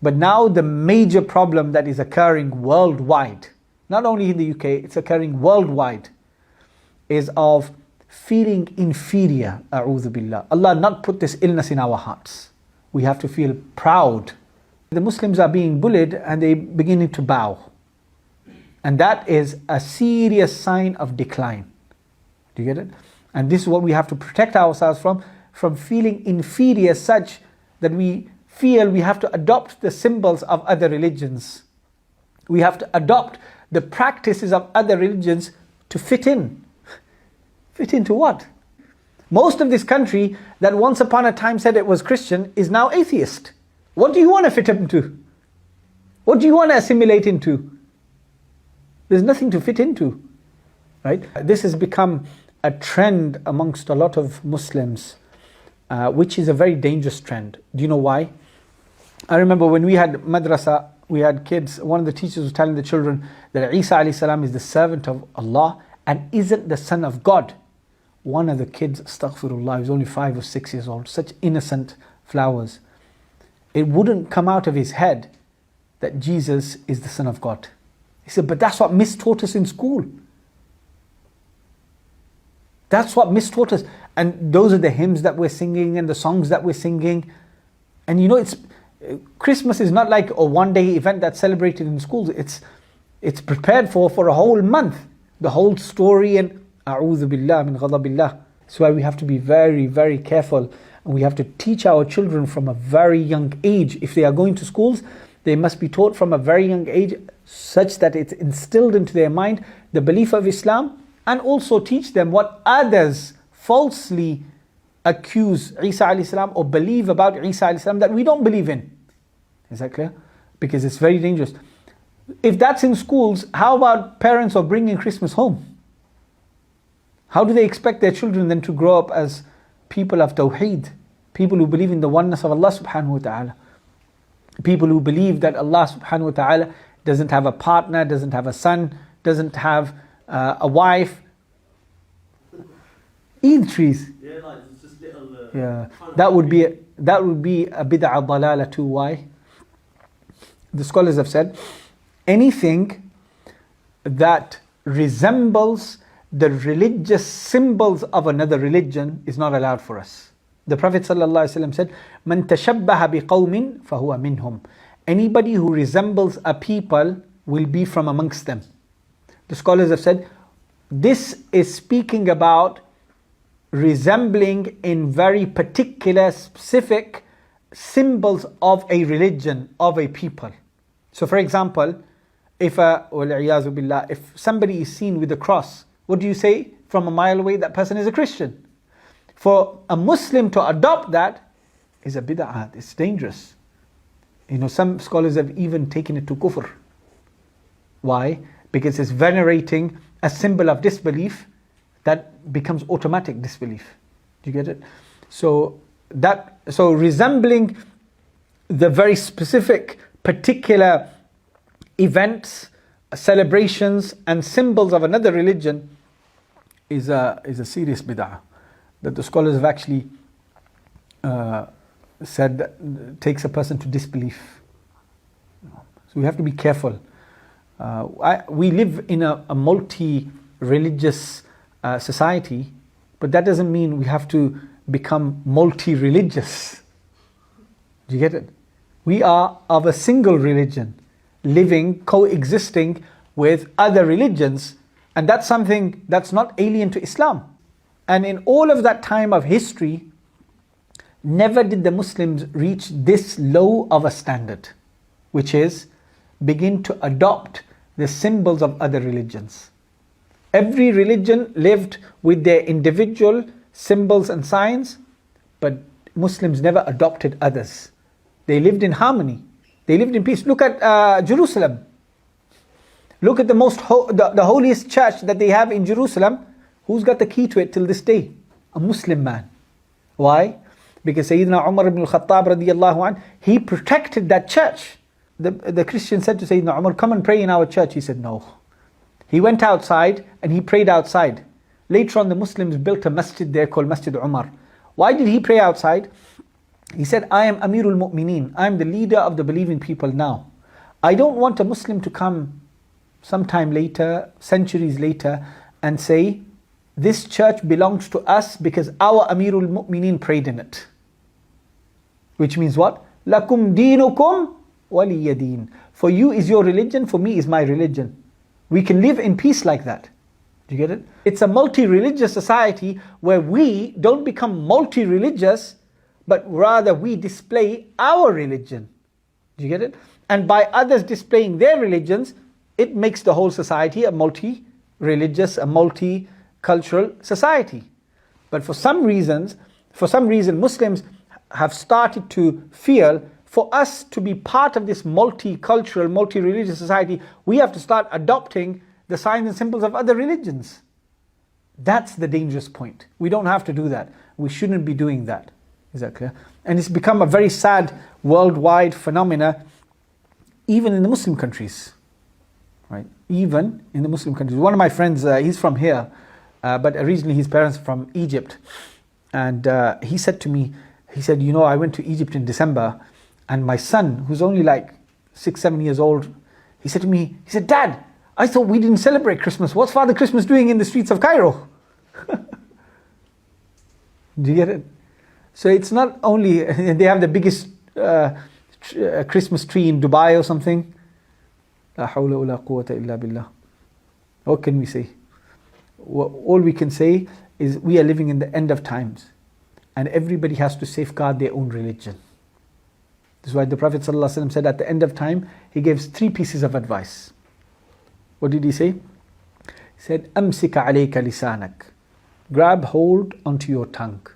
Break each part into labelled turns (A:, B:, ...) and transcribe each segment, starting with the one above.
A: But now the major problem that is occurring worldwide, not only in the UK, it's occurring worldwide, is of feeling inferior. A'udhu billah. Allah not put this illness in our hearts. We have to feel proud. The Muslims are being bullied and they beginning to bow. And that is a serious sign of decline. Do you get it? And this is what we have to protect ourselves from feeling inferior such that we feel we have to adopt the symbols of other religions. We have to adopt the practices of other religions to fit in. Fit into what? Most of this country that once upon a time said it was Christian is now atheist. What do you want to fit into? What do you want to assimilate into? There's nothing to fit into, right? This has become a trend amongst a lot of Muslims, which is a very dangerous trend. Do you know why? I remember when we had madrasa, we had kids, one of the teachers was telling the children that Isa alayhi salam is the servant of Allah and isn't the son of God. One of the kids, astaghfirullah, he was only 5 or 6 years old, such innocent flowers. It wouldn't come out of his head that Jesus is the son of God. He said, but that's what Miss taught us in school. That's what Miss taught us. And those are the hymns that we're singing and the songs that we're singing. And you know, Christmas is not like a one-day event that's celebrated in schools. It's prepared for a whole month. The whole story and a'udhu billah min ghadabillah. That's why we have to be very, very careful. And we have to teach our children from a very young age. If they are going to schools, they must be taught from a very young age such that it's instilled into their mind the belief of Islam, and also teach them what others falsely accuse Isa alayhi salam or believe about Isa alayhi salam that we don't believe in. Is that clear? Because it's very dangerous. If that's in schools, how about parents are bringing Christmas home? How do they expect their children then to grow up as people of Tawheed? People who believe in the oneness of Allah subhanahu wa ta'ala. People who believe that Allah subhanahu wa ta'ala doesn't have a partner, doesn't have a son, doesn't have a wife. Eid trees.
B: Yeah, like it's just little.
A: Yeah, that would be a bid'ah dalala too. Why? The scholars have said anything that resembles the religious symbols of another religion is not allowed for us. The Prophet ﷺ said, "Man tashabbaha biqawmin fahuwa minhum." Anybody who resembles a people will be from amongst them. The scholars have said this is speaking about resembling in very particular, specific symbols of a religion, of a people. So for example, if somebody is seen with a cross, what do you say from a mile away? That person is a Christian. For a Muslim to adopt that is a bid'ah, it's dangerous. You know, some scholars have even taken it to kufr. Why? Because it's venerating a symbol of disbelief that becomes automatic disbelief. Do you get it? So resembling the very specific, particular events, celebrations and symbols of another religion is a serious bid'ah that the scholars have actually said that takes a person to disbelief. So we have to be careful. We live in a multi-religious society, but that doesn't mean we have to become multi-religious. Do you get it? We are of a single religion, living, coexisting with other religions, and that's something that's not alien to Islam. And in all of that time of history, never did the Muslims reach this low of a standard, which is begin to adopt the symbols of other religions. Every religion lived with their individual symbols and signs, but Muslims never adopted others. They lived in harmony. They lived in peace. Look at Jerusalem. Look at the holiest church that they have in Jerusalem. Who's got the key to it till this day? A Muslim man. Why? Because Sayyidina Umar ibn al-Khattab radiyallahu anh, he protected that church. The Christian said to Sayyidina Umar, come and pray in our church. He said no. He went outside and he prayed outside. Later on the Muslims built a masjid there called Masjid Umar. Why did he pray outside? He said, I am Amirul Mu'mineen. I am the leader of the believing people now. I don't want a Muslim to come sometime later, centuries later, and say, this church belongs to us because our Amirul Mu'mineen prayed in it. Which means what? Lakum dinukum waliya deen. For you is your religion, for me is my religion. We can live in peace like that. Do you get it? It's a multi-religious society where we don't become multi-religious, but rather we display our religion. Do you get it? And by others displaying their religions, it makes the whole society a multi-religious, a multi-cultural society. But for some reason, Muslims have started to feel, for us to be part of this multicultural, multi-religious society, we have to start adopting the signs and symbols of other religions. That's the dangerous point. We don't have to do that. We shouldn't be doing that. Is that clear? And it's become a very sad worldwide phenomena, even in the Muslim countries. Right? Even in the Muslim countries. One of my friends, he's from here, but originally his parents are from Egypt. And he said to me, he said, you know, I went to Egypt in December, and my son, who's only like 6-7 years old, he said to me, he said, Dad, I thought we didn't celebrate Christmas. What's Father Christmas doing in the streets of Cairo? Do you get it? So it's not only, they have the biggest Christmas tree in Dubai or something. La hawla wa la quwwata illa billah. What can we say? All we can say is we are living in the end of times, and everybody has to safeguard their own religion. This is why the Prophet ﷺ said at the end of time, he gives 3 pieces of advice. What did he say? He said, Amsika alayka lisanak. Grab hold onto your tongue.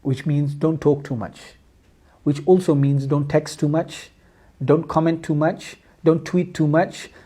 A: Which means don't talk too much. Which also means don't text too much, don't comment too much, don't tweet too much,